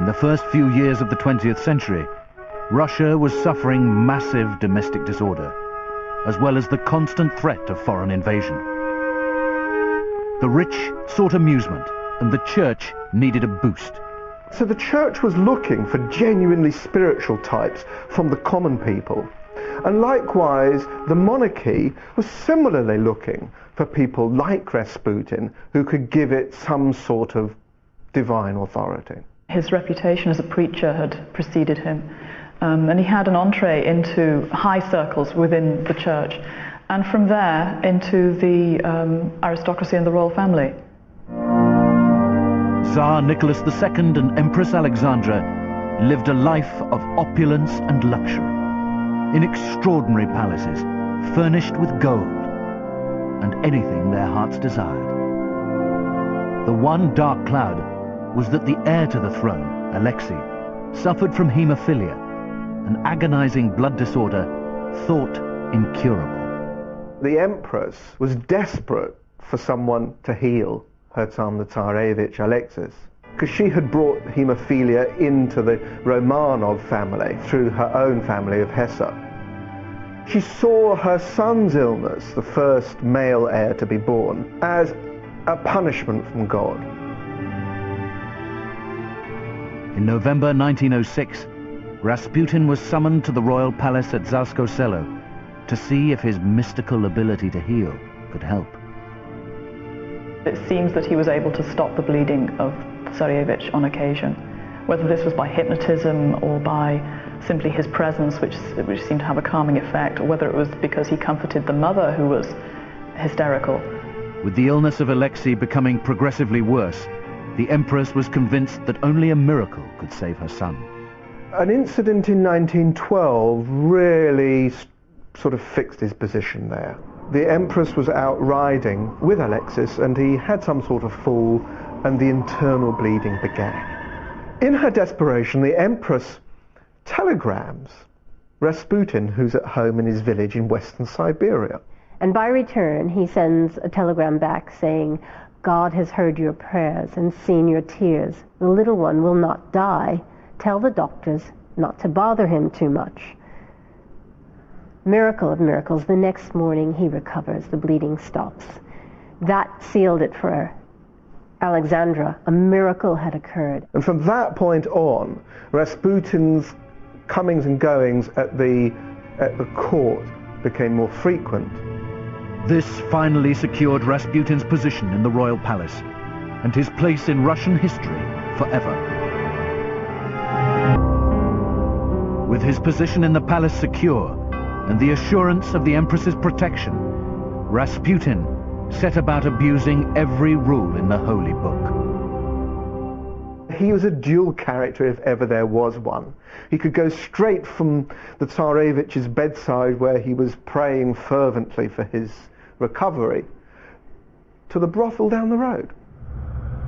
In the first few years of the 20th century, Russia was suffering massive domestic disorder, as well as the constant threat of foreign invasion. The rich sought amusement, and the church needed a boost. So the church was looking for genuinely spiritual types from the common people. And likewise, the monarchy was similarly looking for people like Rasputin who could give it some sort of divine authority. His reputation as a preacher had preceded him, and he had an entree into high circles within the church, and from there into the aristocracy and the royal family. Tsar Nicholas II and Empress Alexandra lived a life of opulence and luxury, in extraordinary palaces, furnished with gold, and anything their hearts desired. The one dark cloud was that the heir to the throne, Alexei, suffered from haemophilia, an agonizing blood disorder thought incurable. The Empress was desperate for someone to heal her son, the Tsarevich Alexis, because she had brought haemophilia into the Romanov family through her own family of Hesse. She saw her son's illness, the first male heir to be born, as a punishment from God. In November 1906, Rasputin was summoned to the royal palace at Tsarskoye Selo to see if his mystical ability to heal could help. It seems that he was able to stop the bleeding of Tsarevich on occasion, whether this was by hypnotism or by simply his presence, which seemed to have a calming effect, or whether it was because he comforted the mother, who was hysterical. With the illness of Alexei becoming progressively worse, the Empress was convinced that only a miracle could save her son. An incident in 1912 really sort of fixed his position there. The Empress was out riding with Alexis, and he had some sort of fall, and the internal bleeding began. In her desperation, the Empress telegrams Rasputin, who's at home in his village in western Siberia. And by return, he sends a telegram back saying, "God has heard your prayers and seen your tears. The little one will not die. Tell the doctors not to bother him too much." Miracle of miracles, the next morning he recovers, the bleeding stops. That sealed it for Alexandra. A miracle had occurred. And from that point on, Rasputin's comings and goings at the court became more frequent. This finally secured Rasputin's position in the royal palace and his place in Russian history forever. With his position in the palace secure and the assurance of the Empress's protection, Rasputin set about abusing every rule in the holy book. He was a dual character if ever there was one. He could go straight from the Tsarevich's bedside, where he was praying fervently for his recovery, to the brothel down the road.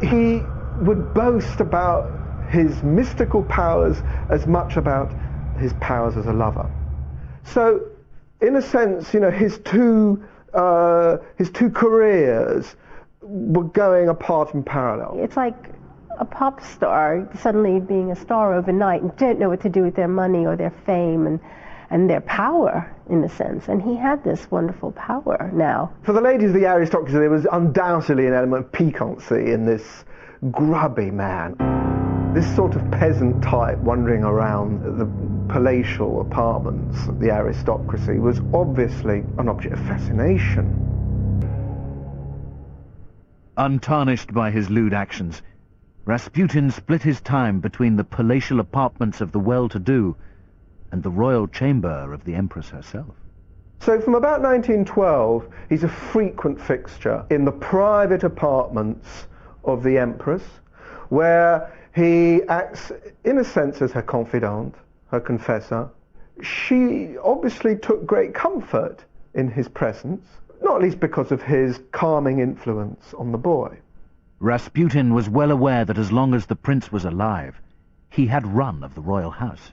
He would boast about his mystical powers as much about his powers as a lover. So, in a sense, you know, his two careers were going apart in parallel. It's like a pop star suddenly being a star overnight and don't know what to do with their money or their fame and their power, in a sense. And he had this wonderful power now. For the ladies of the aristocracy, there was undoubtedly an element of piquancy in this grubby man. This sort of peasant type wandering around the palatial apartments of the aristocracy was obviously an object of fascination. Untarnished by his lewd actions, Rasputin split his time between the palatial apartments of the well-to-do and the royal chamber of the Empress herself. So from about 1912, he's a frequent fixture in the private apartments of the Empress, where he acts, in a sense, as her confidant, her confessor. She obviously took great comfort in his presence, not least because of his calming influence on the boy. Rasputin was well aware that as long as the prince was alive, he had run of the royal house.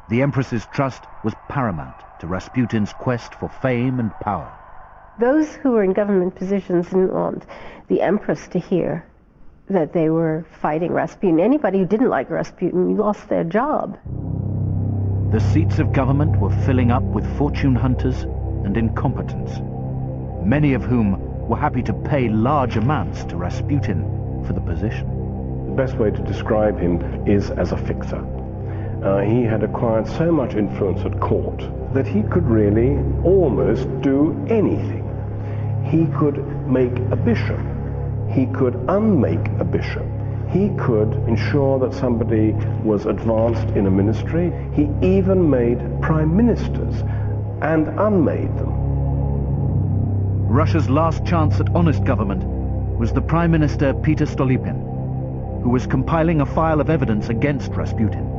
The Empress's trust was paramount to Rasputin's quest for fame and power. Those who were in government positions didn't want the Empress to hear that they were fighting Rasputin. Anybody who didn't like Rasputin lost their job. The seats of government were filling up with fortune hunters and incompetents, many of whom were happy to pay large amounts to Rasputin for the position. The best way to describe him is as a fixer. He had acquired so much influence at court that he could really almost do anything. He could make a bishop. He could unmake a bishop. He could ensure that somebody was advanced in a ministry. He even made prime ministers and unmade them. Russia's last chance at honest government was the Prime Minister Peter Stolypin, who was compiling a file of evidence against Rasputin.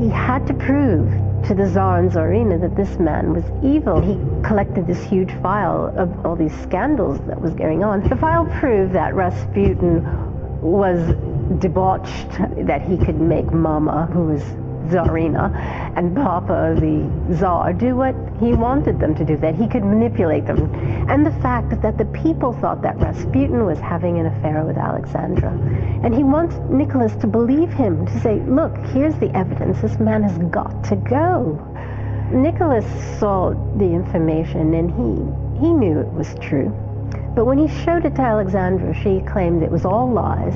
He had to prove to the Tsar and Tsarina that this man was evil. He collected this huge file of all these scandals that was going on. The file proved that Rasputin was debauched, that he could make Mama, who was Tsarina, and Papa, the Tsar, do what he wanted them to do, that he could manipulate them. And the fact that the people thought that Rasputin was having an affair with Alexandra. And he wants Nicholas to believe him, to say, look, here's the evidence, this man has got to go. Nicholas saw the information and he knew it was true. But when he showed it to Alexandra, she claimed it was all lies,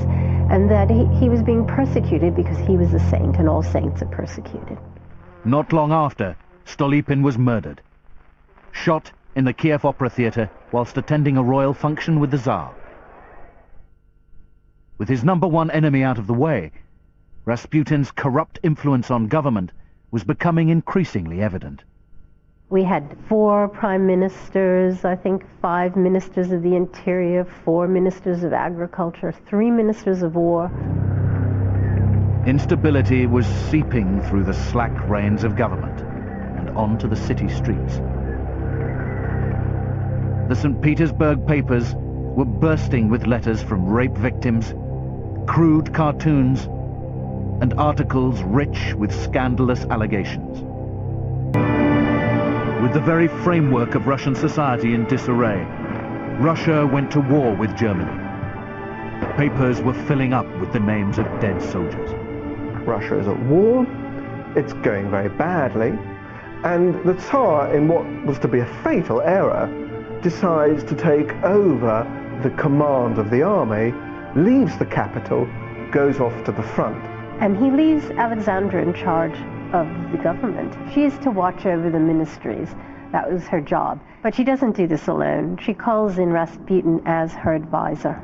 and that he was being persecuted because he was a saint, and all saints are persecuted. Not long after, Stolypin was murdered, shot in the Kiev Opera Theatre whilst attending a royal function with the Tsar. With his number one enemy out of the way, Rasputin's corrupt influence on government was becoming increasingly evident. We had 4 prime ministers, I think 5 ministers of the interior, 4 ministers of agriculture, 3 ministers of war. Instability was seeping through the slack reins of government and onto the city streets. The St. Petersburg papers were bursting with letters from rape victims, crude cartoons, and articles rich with scandalous allegations. With the very framework of Russian society in disarray, Russia went to war with Germany. Papers were filling up with the names of dead soldiers. Russia is at war, it's going very badly, and the Tsar, in what was to be a fatal error, decides to take over the command of the army, leaves the capital, goes off to the front. And he leaves Alexandra in charge of the government. She is to watch over the ministries. That was her job. But she doesn't do this alone. She calls in Rasputin as her advisor.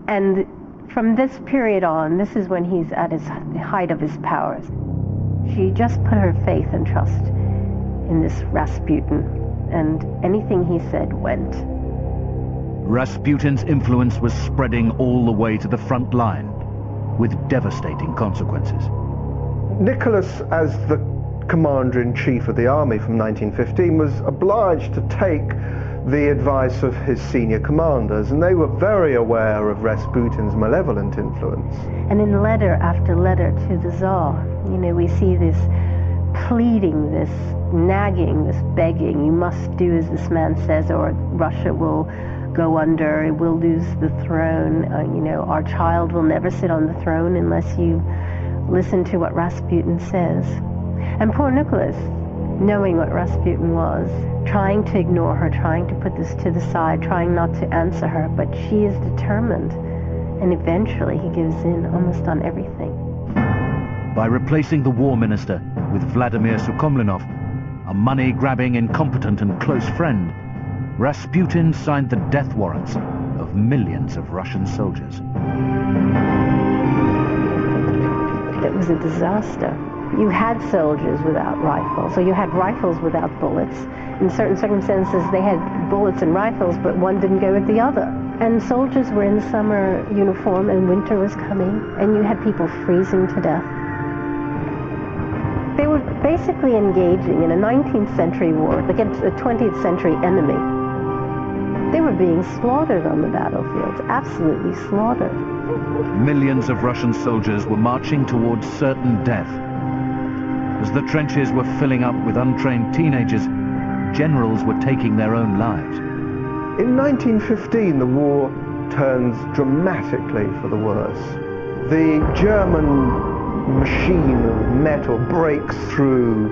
And from this period on, this is when he's at his height of his powers. She just put her faith and trust in this Rasputin, and anything he said went. Rasputin's influence was spreading all the way to the front line, with devastating consequences. Nicholas, as the commander-in-chief of the army from 1915, was obliged to take the advice of his senior commanders, and they were very aware of Rasputin's malevolent influence. And in letter after letter to the Tsar, we see this pleading, this nagging, this begging, you must do as this man says or Russia will go under, it will lose the throne, our child will never sit on the throne unless you listen to what Rasputin says. And poor Nicholas, knowing what Rasputin was, trying to ignore her, trying to put this to the side, trying not to answer her, but she is determined, and eventually he gives in almost on everything. By replacing the war minister with Vladimir Sukhomlinov, a money-grabbing, incompetent and close friend, Rasputin signed the death warrants of millions of Russian soldiers. It was a disaster. You had soldiers without rifles, or you had rifles without bullets. In certain circumstances, they had bullets and rifles, but one didn't go with the other. And soldiers were in summer uniform, and winter was coming, and you had people freezing to death. They were basically engaging in a 19th century war against a 20th century enemy. They were being slaughtered on the battlefields, absolutely slaughtered. Millions of Russian soldiers were marching towards certain death. As the trenches were filling up with untrained teenagers, generals were taking their own lives. In 1915, the war turns dramatically for the worse. The German machine of metal breaks through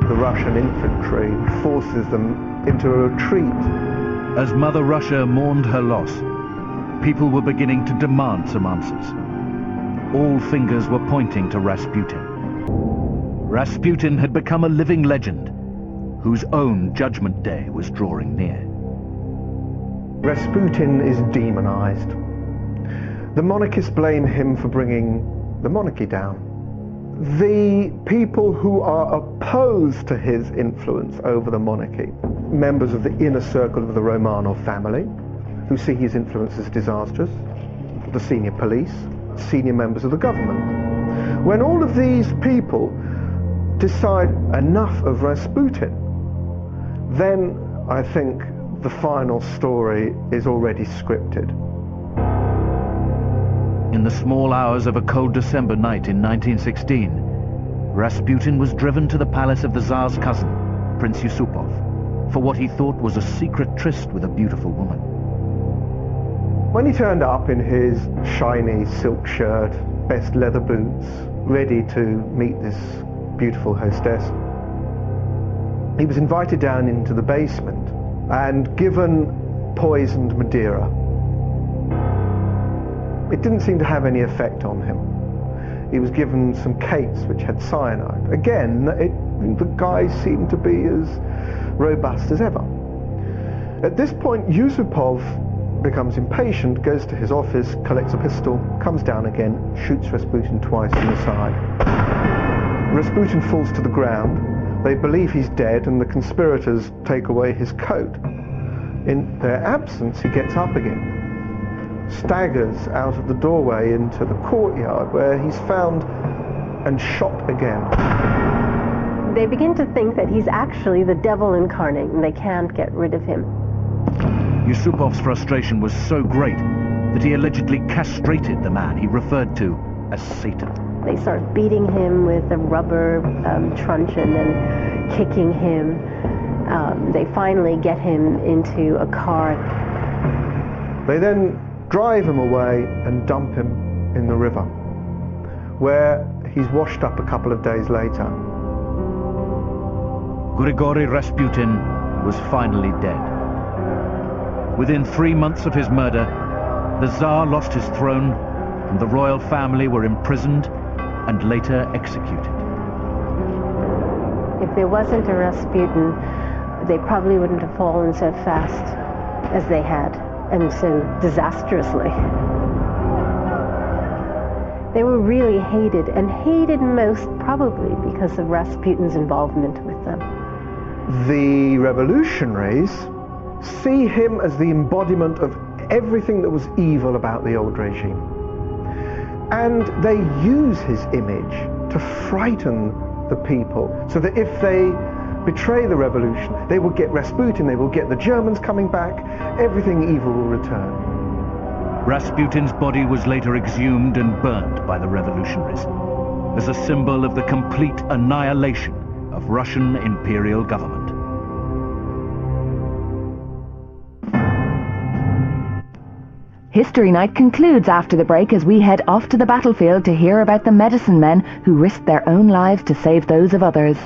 the Russian infantry, forces them into a retreat. As Mother Russia mourned her loss, people were beginning to demand some answers. All fingers were pointing to Rasputin. Rasputin had become a living legend, whose own judgment day was drawing near. Rasputin is demonized. The monarchists blame him for bringing the monarchy down. The people who are opposed to his influence over the monarchy, members of the inner circle of the Romanov family, who see his influence as disastrous, the senior police, senior members of the government. When all of these people decide enough of Rasputin, then I think the final story is already scripted. In the small hours of a cold December night in 1916, Rasputin was driven to the palace of the Tsar's cousin, Prince Yusupov, for what he thought was a secret tryst with a beautiful woman. When he turned up in his shiny silk shirt, best leather boots, ready to meet this beautiful hostess, he was invited down into the basement and given poisoned Madeira. It didn't seem to have any effect on him. He was given some cakes which had cyanide. Again, the guy seemed to be as robust as ever. At this point, Yusupov becomes impatient, goes to his office, collects a pistol, comes down again, shoots Rasputin twice in the side. Rasputin falls to the ground. They believe he's dead, and the conspirators take away his coat. In their absence, he gets up again, staggers out of the doorway into the courtyard, where he's found and shot again. They begin to think that he's actually the devil incarnate, and they can't get rid of him. Yusupov's frustration was so great that he allegedly castrated the man he referred to as Satan. They start beating him with a rubber truncheon and kicking him. They finally get him into a car. They then drive him away and dump him in the river, where he's washed up a couple of days later. Grigory Rasputin was finally dead. Within 3 months of his murder, the Tsar lost his throne, and the royal family were imprisoned and later executed. If there wasn't a Rasputin, they probably wouldn't have fallen so fast as they had, and so disastrously. They were really hated, and hated most probably because of Rasputin's involvement with them. The revolutionaries see him as the embodiment of everything that was evil about the old regime. And they use his image to frighten the people, so that if they betray the revolution, they will get Rasputin, they will get the Germans coming back, everything evil will return. Rasputin's body was later exhumed and burnt by the revolutionaries as a symbol of the complete annihilation of Russian imperial government. History Night concludes after the break as we head off to the battlefield to hear about the medicine men who risked their own lives to save those of others.